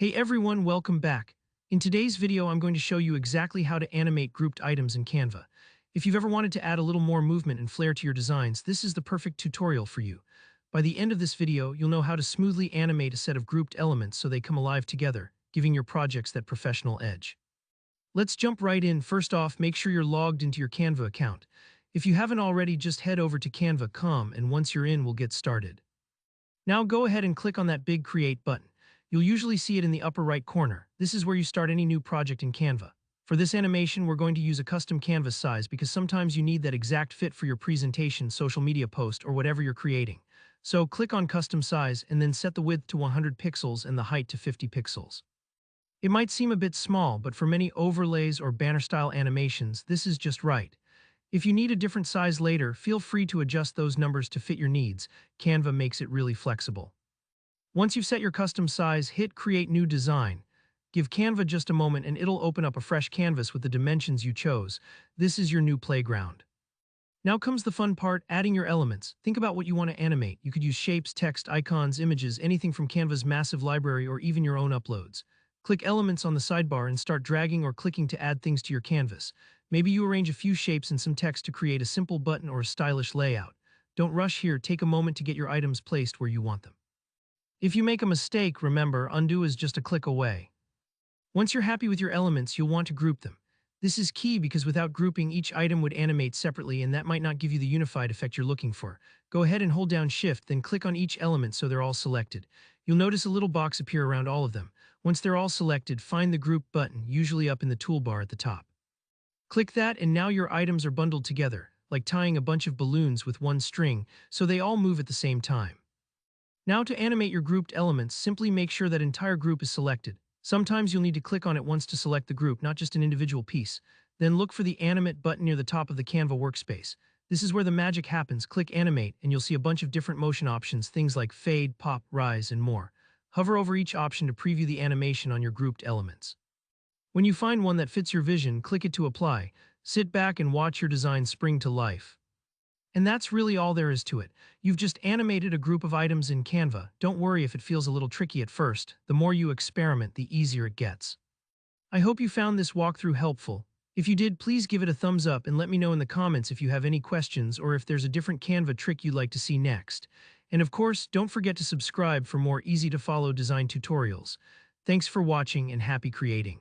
Hey everyone, welcome back. In today's video, I'm going to show you exactly how to animate grouped items in Canva. If you've ever wanted to add a little more movement and flair to your designs, this is the perfect tutorial for you. By the end of this video, you'll know how to smoothly animate a set of grouped elements so they come alive together, giving your projects that professional edge. Let's jump right in. First off, make sure you're logged into your Canva account. If you haven't already, just head over to canva.com and once you're in, we'll get started. Now go ahead and click on that big Create button. You'll usually see it in the upper right corner. This is where you start any new project in Canva. For this animation, we're going to use a custom canvas size because sometimes you need that exact fit for your presentation, social media post, or whatever you're creating. So click on Custom Size and then set the width to 100 pixels and the height to 50 pixels. It might seem a bit small, but for many overlays or banner-style animations, this is just right. If you need a different size later, feel free to adjust those numbers to fit your needs. Canva makes it really flexible. Once you've set your custom size, hit Create New Design. Give Canva just a moment and it'll open up a fresh canvas with the dimensions you chose. This is your new playground. Now comes the fun part, adding your elements. Think about what you want to animate. You could use shapes, text, icons, images, anything from Canva's massive library or even your own uploads. Click Elements on the sidebar and start dragging or clicking to add things to your canvas. Maybe you arrange a few shapes and some text to create a simple button or a stylish layout. Don't rush here, take a moment to get your items placed where you want them. If you make a mistake, remember, undo is just a click away. Once you're happy with your elements, you'll want to group them. This is key because without grouping, each item would animate separately and that might not give you the unified effect you're looking for. Go ahead and hold down Shift, then click on each element so they're all selected. You'll notice a little box appear around all of them. Once they're all selected, find the Group button, usually up in the toolbar at the top. Click that and now your items are bundled together, like tying a bunch of balloons with one string, so they all move at the same time. Now to animate your grouped elements, simply make sure that entire group is selected. Sometimes you'll need to click on it once to select the group, not just an individual piece. Then look for the Animate button near the top of the Canva workspace. This is where the magic happens. Click Animate and you'll see a bunch of different motion options, things like fade, pop, rise, and more. Hover over each option to preview the animation on your grouped elements. When you find one that fits your vision, click it to apply. Sit back and watch your design spring to life. And that's really all there is to it. You've just animated a group of items in Canva. Don't worry if it feels a little tricky at first. The more you experiment, the easier it gets. I hope you found this walkthrough helpful. If you did, please give it a thumbs up and let me know in the comments if you have any questions or if there's a different Canva trick you'd like to see next. And of course, don't forget to subscribe for more easy-to-follow design tutorials. Thanks for watching and happy creating.